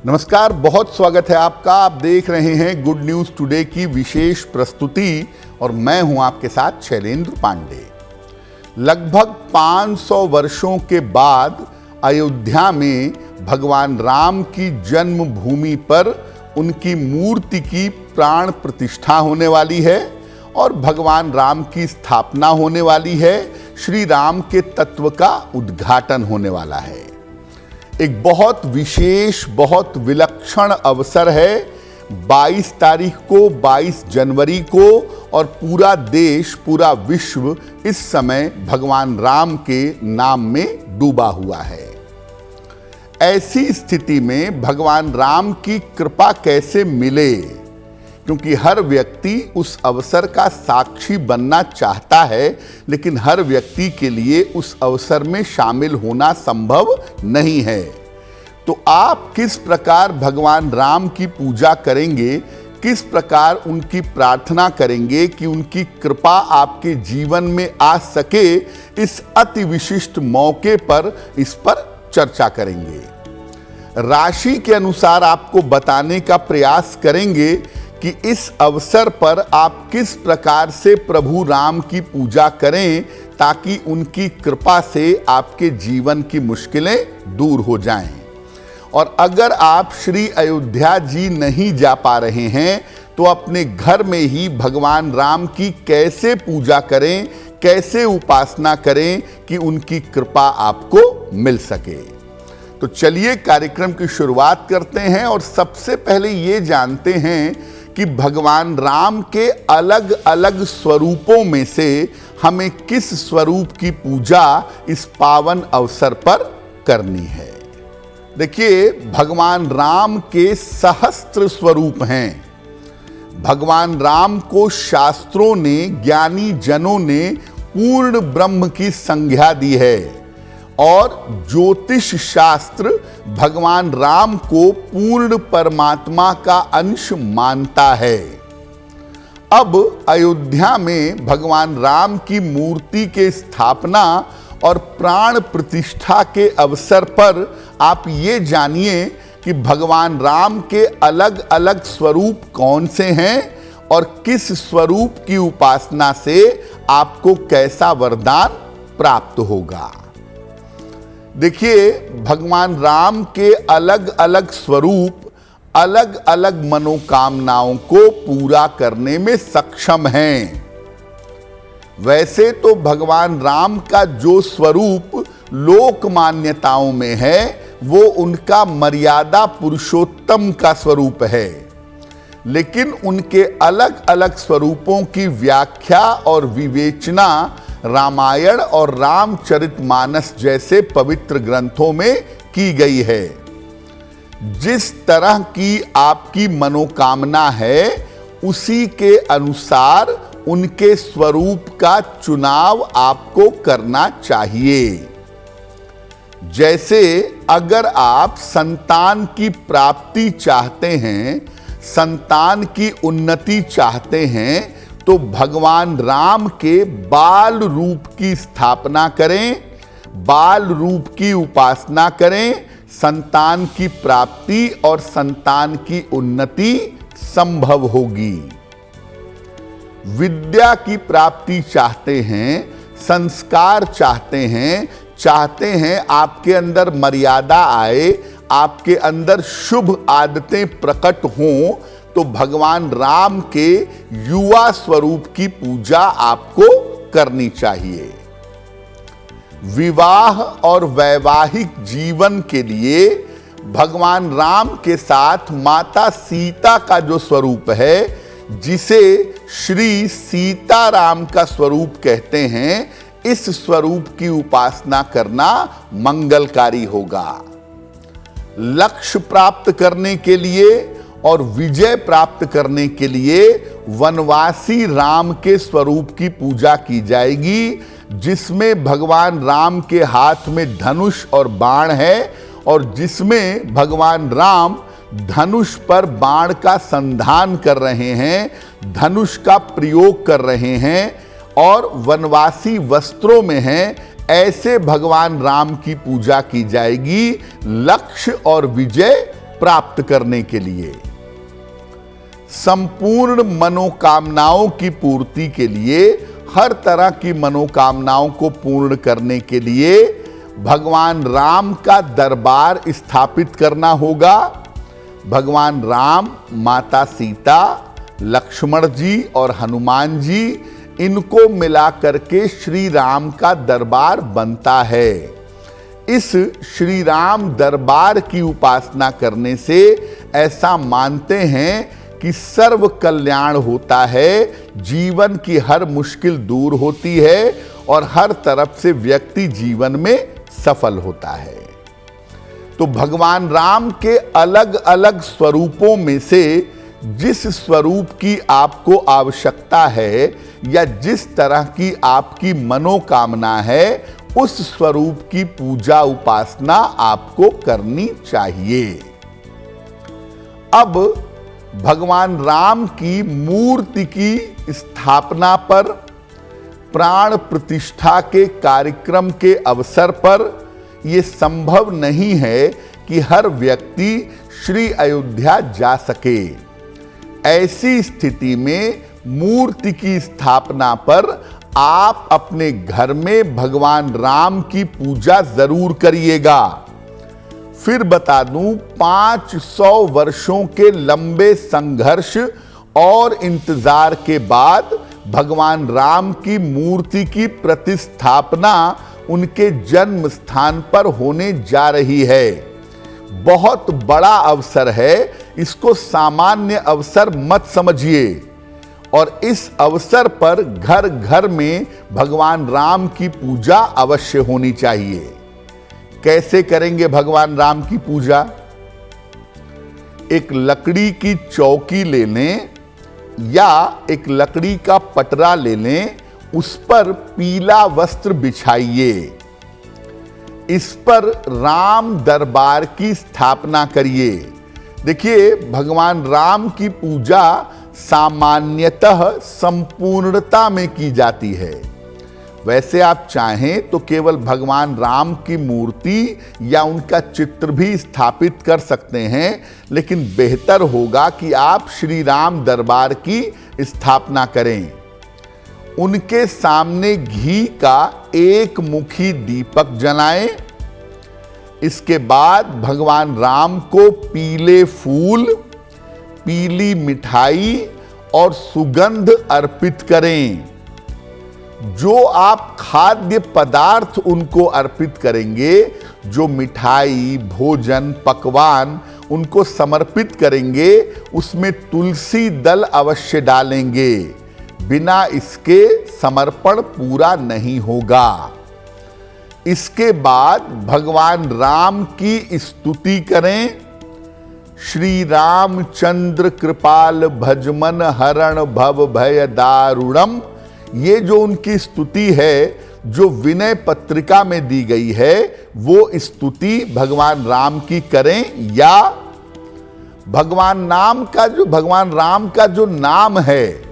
नमस्कार, बहुत स्वागत है आपका। आप देख रहे हैं गुड न्यूज टुडे की विशेष प्रस्तुति और मैं हूं आपके साथ शैलेंद्र पांडे। लगभग 500 वर्षों के बाद अयोध्या में भगवान राम की जन्मभूमि पर उनकी मूर्ति की प्राण प्रतिष्ठा होने वाली है और भगवान राम की स्थापना होने वाली है। श्री राम के तत्व का उद्घाटन होने वाला है। एक बहुत विशेष, बहुत विलक्षण अवसर है। 22 तारीख को, 22 जनवरी को और पूरा देश, पूरा विश्व इस समय भगवान राम के नाम में डूबा हुआ है। ऐसी स्थिति में भगवान राम की कृपा कैसे मिले, क्योंकि हर व्यक्ति उस अवसर का साक्षी बनना चाहता है, लेकिन हर व्यक्ति के लिए उस अवसर में शामिल होना संभव नहीं है। तो आप किस प्रकार भगवान राम की पूजा करेंगे, किस प्रकार उनकी प्रार्थना करेंगे कि उनकी कृपा आपके जीवन में आ सके, इस अति विशिष्ट मौके पर इस पर चर्चा करेंगे। राशि के अनुसार आपको बताने का प्रयास करेंगे कि इस अवसर पर आप किस प्रकार से प्रभु राम की पूजा करें ताकि उनकी कृपा से आपके जीवन की मुश्किलें दूर हो जाएं। और अगर आप श्री अयोध्या जी नहीं जा पा रहे हैं तो अपने घर में ही भगवान राम की कैसे पूजा करें, कैसे उपासना करें कि उनकी कृपा आपको मिल सके। तो चलिए कार्यक्रम की शुरुआत करते हैं और सबसे पहले ये जानते हैं कि भगवान राम के अलग अलग स्वरूपों में से हमें किस स्वरूप की पूजा इस पावन अवसर पर करनी है। देखिए, भगवान राम के सहस्त्र स्वरूप हैं। भगवान राम को शास्त्रों ने, ज्ञानी जनों ने पूर्ण ब्रह्म की संज्ञा दी है और ज्योतिष शास्त्र भगवान राम को पूर्ण परमात्मा का अंश मानता है। अब अयोध्या में भगवान राम की मूर्ति के स्थापना और प्राण प्रतिष्ठा के अवसर पर आप ये जानिए कि भगवान राम के अलग अलग स्वरूप कौन से हैं और किस स्वरूप की उपासना से आपको कैसा वरदान प्राप्त होगा। देखिए, भगवान राम के अलग अलग स्वरूप अलग अलग मनोकामनाओं को पूरा करने में सक्षम हैं। वैसे तो भगवान राम का जो स्वरूप लोक मान्यताओं में है वो उनका मर्यादा पुरुषोत्तम का स्वरूप है, लेकिन उनके अलग अलग स्वरूपों की व्याख्या और विवेचना रामायण और रामचरितमानस जैसे पवित्र ग्रंथों में की गई है। जिस तरह की आपकी मनोकामना है उसी के अनुसार उनके स्वरूप का चुनाव आपको करना चाहिए। जैसे अगर आप संतान की प्राप्ति चाहते हैं, संतान की उन्नति चाहते हैं, तो भगवान राम के बाल रूप की स्थापना करें, बाल रूप की उपासना करें। संतान की प्राप्ति और संतान की उन्नति संभव होगी। विद्या की प्राप्ति चाहते हैं, संस्कार चाहते हैं आपके अंदर मर्यादा आए, आपके अंदर शुभ आदतें प्रकट हों, तो भगवान राम के युवा स्वरूप की पूजा आपको करनी चाहिए। विवाह और वैवाहिक जीवन के लिए भगवान राम के साथ माता सीता का जो स्वरूप है, जिसे श्री सीताराम का स्वरूप कहते हैं, इस स्वरूप की उपासना करना मंगलकारी होगा। लक्ष्य प्राप्त करने के लिए और विजय प्राप्त करने के लिए वनवासी राम के स्वरूप की पूजा की जाएगी, जिसमें भगवान राम के हाथ में धनुष और बाण है और जिसमें भगवान राम धनुष पर बाण का संधान कर रहे हैं, धनुष का प्रयोग कर रहे हैं और वनवासी वस्त्रों में हैं। ऐसे भगवान राम की पूजा की जाएगी। लक्ष्य और विजय प्राप्त करने के लिए, संपूर्ण मनोकामनाओं की पूर्ति के लिए, हर तरह की मनोकामनाओं को पूर्ण करने के लिए भगवान राम का दरबार स्थापित करना होगा। भगवान राम, माता सीता, लक्ष्मण जी और हनुमान जी, इनको मिला करके श्री राम का दरबार बनता है। इस श्री राम दरबार की उपासना करने से ऐसा मानते हैं कि सर्व कल्याण होता है, जीवन की हर मुश्किल दूर होती है और हर तरफ से व्यक्ति जीवन में सफल होता है। तो भगवान राम के अलग अलग स्वरूपों में से जिस स्वरूप की आपको आवश्यकता है या जिस तरह की आपकी मनोकामना है, उस स्वरूप की पूजा उपासना आपको करनी चाहिए। अब भगवान राम की मूर्ति की स्थापना पर, प्राण प्रतिष्ठा के कार्यक्रम के अवसर पर यह संभव नहीं है कि हर व्यक्ति श्री अयोध्या जा सके। ऐसी स्थिति में मूर्ति की स्थापना पर आप अपने घर में भगवान राम की पूजा जरूर करिएगा। फिर बता दूं, 500 वर्षों के लंबे संघर्ष और इंतजार के बाद भगवान राम की मूर्ति की प्रतिस्थापना उनके जन्म स्थान पर होने जा रही है। बहुत बड़ा अवसर है, इसको सामान्य अवसर मत समझिए। और इस अवसर पर घर घर में भगवान राम की पूजा अवश्य होनी चाहिए। कैसे करेंगे भगवान राम की पूजा? एक लकड़ी की चौकी ले लें या एक लकड़ी का पटरा ले लें, उस पर पीला वस्त्र बिछाइए। इस पर राम दरबार की स्थापना करिए। देखिए, भगवान राम की पूजा सामान्यतः संपूर्णता में की जाती है। वैसे आप चाहें तो केवल भगवान राम की मूर्ति या उनका चित्र भी स्थापित कर सकते हैं, लेकिन बेहतर होगा कि आप श्री राम दरबार की स्थापना करें। उनके सामने घी का एक मुखी दीपक जलाएं। इसके बाद भगवान राम को पीले फूल, पीली मिठाई और सुगंध अर्पित करें। जो आप खाद्य पदार्थ उनको अर्पित करेंगे, जो मिठाई, भोजन, पकवान उनको समर्पित करेंगे, उसमें तुलसी दल अवश्य डालेंगे। बिना इसके समर्पण पूरा नहीं होगा। इसके बाद भगवान राम की स्तुति करें। श्री रामचंद्र कृपाल भजमन हरण भव भय दारुणम, ये जो उनकी स्तुति है, जो विनय पत्रिका में दी गई है, वो स्तुति भगवान राम की करें। या भगवान राम का जो नाम है,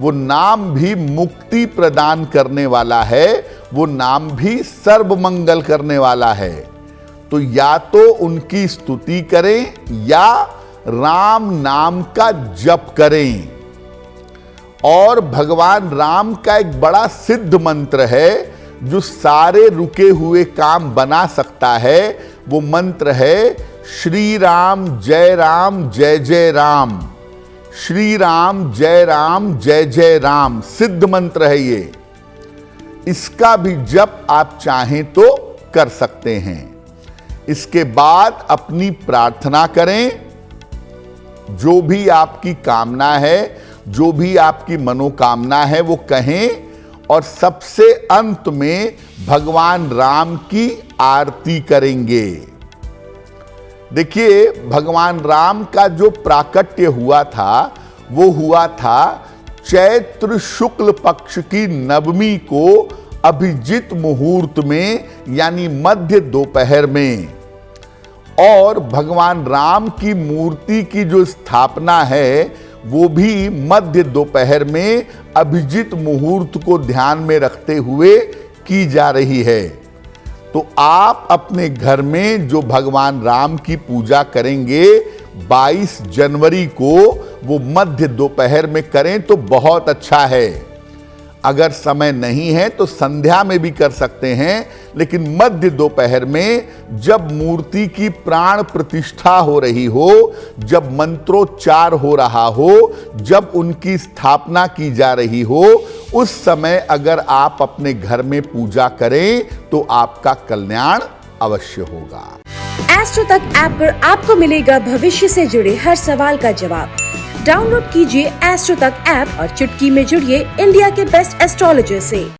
वो नाम भी मुक्ति प्रदान करने वाला है, वो नाम भी सर्वमंगल करने वाला है। तो या तो उनकी स्तुति करें या राम नाम का जप करें। और भगवान राम का एक बड़ा सिद्ध मंत्र है जो सारे रुके हुए काम बना सकता है। वो मंत्र है श्री राम जय जय राम, श्री राम जय जय राम। सिद्ध मंत्र है ये। इसका भी जप आप चाहें तो कर सकते हैं। इसके बाद अपनी प्रार्थना करें। जो भी आपकी कामना है, जो भी आपकी मनोकामना है, वो कहें। और सबसे अंत में भगवान राम की आरती करेंगे। देखिए, भगवान राम का जो प्राकट्य हुआ था, वो हुआ था चैत्र शुक्ल पक्ष की नवमी को अभिजित मुहूर्त में, यानी मध्य दोपहर में। और भगवान राम की मूर्ति की जो स्थापना है, वो भी मध्य दोपहर में अभिजित मुहूर्त को ध्यान में रखते हुए की जा रही है। तो आप अपने घर में जो भगवान राम की पूजा करेंगे 22 जनवरी को, वो मध्य दोपहर में करें तो बहुत अच्छा है। अगर समय नहीं है तो संध्या में भी कर सकते हैं, लेकिन मध्य दोपहर में जब मूर्ति की प्राण प्रतिष्ठा हो रही हो, जब मंत्रोच्चार हो रहा हो, जब उनकी स्थापना की जा रही हो, उस समय अगर आप अपने घर में पूजा करें तो आपका कल्याण अवश्य होगा। एस्ट्रो तक ऐप पर आपको मिलेगा भविष्य से जुड़े हर सवाल का जवाब। डाउनलोड कीजिए एस्ट्रो तक ऐप और चुटकी में जुड़िए इंडिया के बेस्ट एस्ट्रोलॉजर से।